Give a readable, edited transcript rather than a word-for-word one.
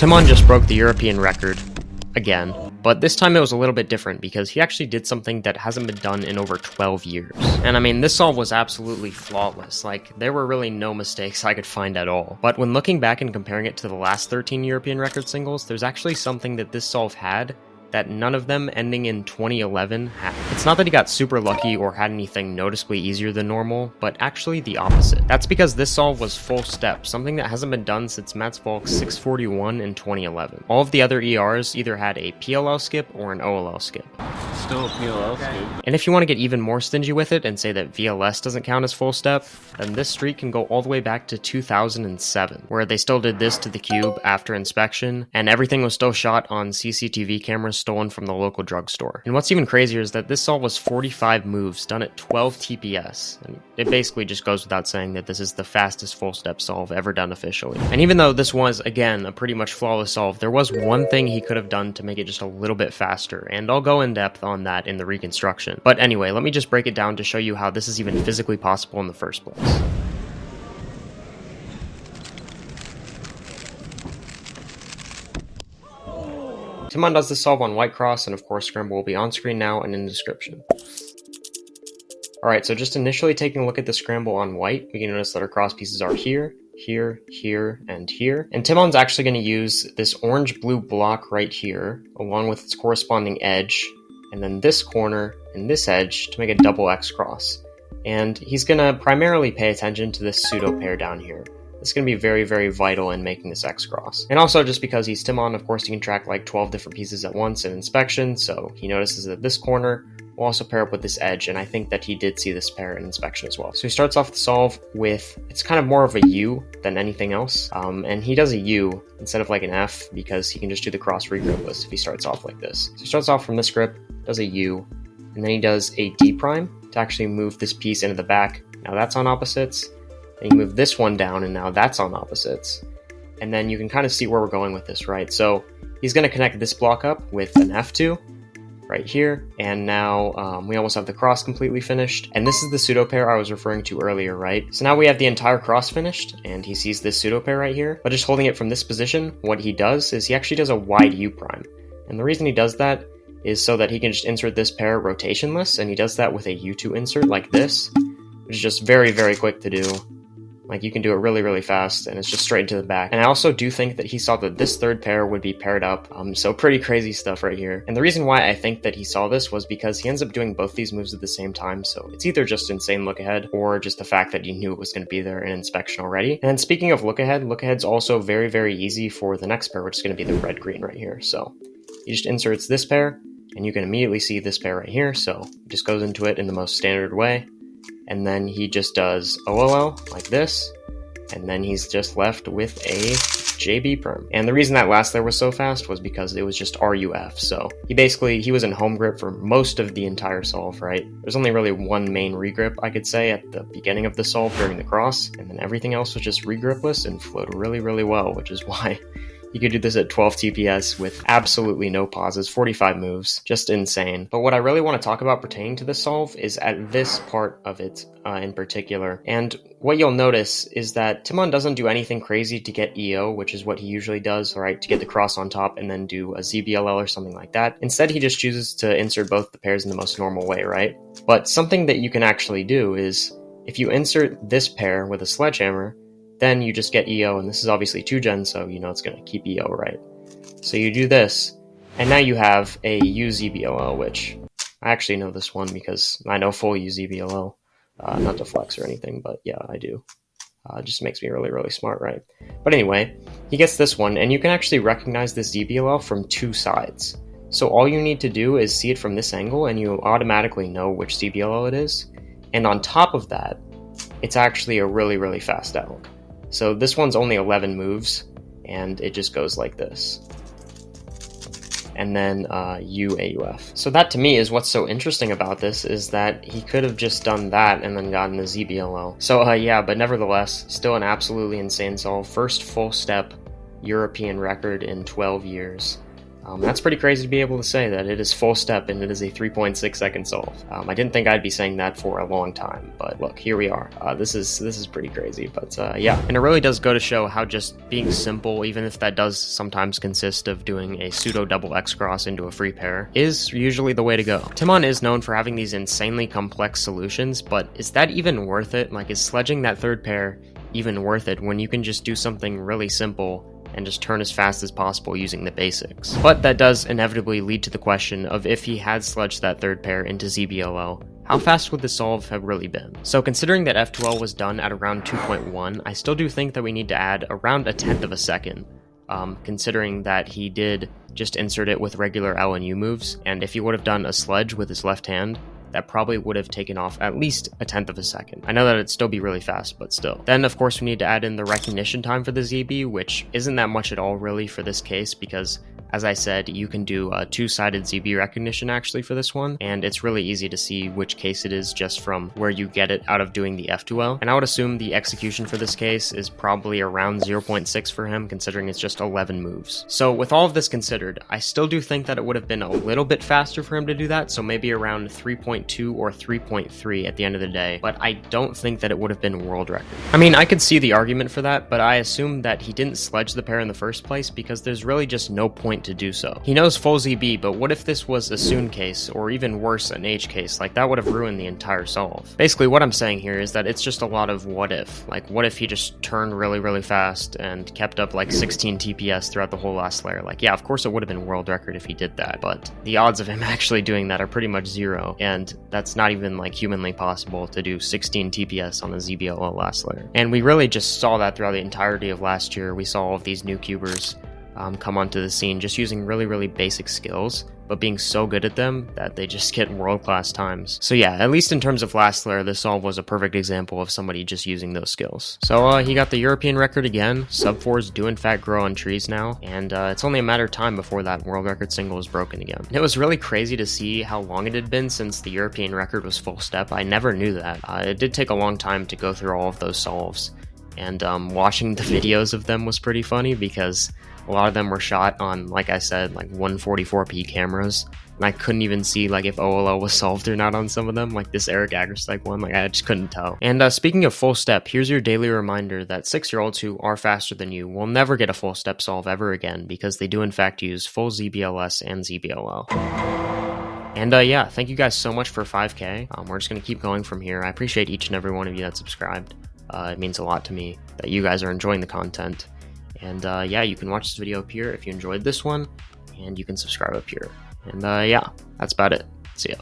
Tymon just broke the European record again, but this time it was a little bit different because he actually did something that hasn't been done in over 12 years. And I mean, this solve was absolutely flawless. Like, there were really no mistakes I could find at all. But when looking back and comparing it to the last 13 European record singles, there's actually something that this solve had that none of them ending in 2011 had. It's not that he got super lucky or had anything noticeably easier than normal, but actually the opposite. That's because this solve was full step, something that hasn't been done since Mats Volk's 641 in 2011. All of the other ERs either had a PLL skip or an OLL skip. Still a PLL skip. And if you want to get even more stingy with it and say that VLS doesn't count as full step, then this streak can go all the way back to 2007, where they still did this to the cube after inspection, and everything was still shot on CCTV cameras stolen from the local drugstore. And what's even crazier is that this solve was 45 moves, done at 12 TPS, and it basically just goes without saying that this is the fastest full step solve ever done officially. And even though this was, again, a pretty much flawless solve, there was one thing he could have done to make it just a little bit faster, and I'll go in depth on that in the reconstruction. But anyway, let me just break it down to show you how this is even physically possible in the first place. Tymon does this solve on White Cross, and of course Scramble will be on screen now and in the description. Alright, so just initially taking a look at the Scramble on White, we can notice that our cross pieces are here, here, here, and here. And Tymon's actually going to use this orange-blue block right here, along with its corresponding edge, and then this corner and this edge to make a double X cross. And he's going to primarily pay attention to this pseudo pair down here. It's going to be very, very vital in making this X cross. And also, just because he's Tymon, of course, he can track like 12 different pieces at once in inspection, so he notices that this corner will also pair up with this edge, and I think that he did see this pair in inspection as well. So he starts off the solve with, it's kind of more of a U than anything else, and he does a U instead of like an F because he can just do the cross regripless if he starts off like this. So he starts off from this grip, does a U, and then he does a D prime to actually move this piece into the back. Now that's on opposites. And you move this one down, and now that's on opposites. And then you can kind of see where we're going with this, right? So he's going to connect this block up with an F2 right here, and now we almost have the cross completely finished. And this is the pseudo pair I was referring to earlier, right? So now we have the entire cross finished, and he sees this pseudo pair right here. But just holding it from this position, what he does is he actually does a wide U prime. And the reason he does that is so that he can just insert this pair rotationless, and he does that with a U2 insert like this, which is just very, very quick to do. Like, you can do it really, really fast, and it's just straight into the back. And I also do think that he saw that this third pair would be paired up, so pretty crazy stuff right here. And the reason why I think that he saw this was because he ends up doing both these moves at the same time, so it's either just insane look ahead, or just the fact that he knew it was going to be there in inspection already. And then speaking of look ahead's also very, very easy for the next pair, which is going to be the red-green right here. So he just inserts this pair, and you can immediately see this pair right here, so he just goes into it in the most standard way. And then he just does OLL like this, and then he's just left with a JB perm. And the reason that last there was so fast was because it was just RUF, so he was in home grip for most of the entire solve, right? There's only really one main regrip, I could say, at the beginning of the solve during the cross, and then everything else was just regripless and flowed really, really well, which is why you could do this at 12 TPS with absolutely no pauses, 45 moves, just insane. But what I really want to talk about pertaining to this solve is at this part of it in particular. And what you'll notice is that Tymon doesn't do anything crazy to get EO, which is what he usually does, right, to get the cross on top and then do a ZBLL or something like that. Instead, he just chooses to insert both the pairs in the most normal way, right? But something that you can actually do is, if you insert this pair with a sledgehammer, then you just get EO, and this is obviously 2-gen, so you know it's going to keep EO, right? So you do this, and now you have a UZBLL, which I actually know this one because I know full UZBLL, not to flex or anything, but yeah, I do. It just makes me really, really smart, right? But anyway, he gets this one, and you can actually recognize this ZBLL from two sides. So all you need to do is see it from this angle, and you automatically know which ZBLL it is. And on top of that, it's actually a really, really fast out. So this one's only 11 moves, and it just goes like this. And then UAUF. So that to me is what's so interesting about this, is that he could have just done that and then gotten the ZBLL. So yeah, but nevertheless, still an absolutely insane solve. First full step European record in 12 years. That's pretty crazy to be able to say that it is full step and it is a 3.6 second solve. I didn't think I'd be saying that for a long time, but look, here we are. This is pretty crazy, but yeah. And it really does go to show how just being simple, even if that does sometimes consist of doing a pseudo double X cross into a free pair, is usually the way to go. Tymon is known for having these insanely complex solutions, but is that even worth it? Like, is sledging that third pair even worth it when you can just do something really simple and just turn as fast as possible using the basics? But that does inevitably lead to the question of, if he had sledged that third pair into ZBLL, how fast would the solve have really been? So considering that F2L was done at around 2.1, I still do think that we need to add around 1/10 of a second, considering that he did just insert it with regular L and U moves, and if he would have done a sledge with his left hand, that probably would have taken off at least 1/10 of a second. I know that it'd still be really fast, but still. Then, of course, we need to add in the recognition time for the ZB, which isn't that much at all, really, for this case, because, as I said, you can do a two-sided ZB recognition, actually, for this one, and it's really easy to see which case it is just from where you get it out of doing the F2L. And I would assume the execution for this case is probably around 0.6 for him, considering it's just 11 moves. So, with all of this considered, I still do think that it would have been a little bit faster for him to do that, so maybe around 3.2 or 3.3 at the end of the day, but I don't think that it would have been world record. I mean, I could see the argument for that, but I assume that he didn't sledge the pair in the first place because there's really just no point to do so. He knows full ZB, but what if this was a Soon case, or even worse, an H case? Like, that would have ruined the entire solve. Basically, what I'm saying here is that it's just a lot of what if. Like, what if he just turned really, really fast and kept up like 16 TPS throughout the whole last layer? Like, yeah, of course it would have been world record if he did that, but the odds of him actually doing that are pretty much zero, and that's not even like humanly possible to do 16 TPS on a ZBLL last layer. And we really just saw that throughout the entirety of last year. We saw all of these new cubers come onto the scene just using really, really basic skills, but being so good at them that they just get world-class times. So yeah, at least in terms of last layer, this solve was a perfect example of somebody just using those skills. So he got the European record again. Sub 4s do in fact grow on trees now, and it's only a matter of time before that world record single is broken again. It was really crazy to see how long it had been since the European record was full step. I never knew that. It did take a long time to go through all of those solves, and watching the videos of them was pretty funny because a lot of them were shot on, like I said, like 144p cameras, and I couldn't even see like if OLL was solved or not on some of them, like this Eric Agerstech one, like I just couldn't tell. And speaking of full step, here's your daily reminder that 6-year-olds who are faster than you will never get a full step solve ever again, because they do in fact use full ZBLS and ZBLL. And yeah, thank you guys so much for 5K. We're just going to keep going from here. I appreciate each and every one of you that subscribed. It means a lot to me that you guys are enjoying the content. And yeah, you can watch this video up here if you enjoyed this one, and you can subscribe up here. And yeah, that's about it. See ya.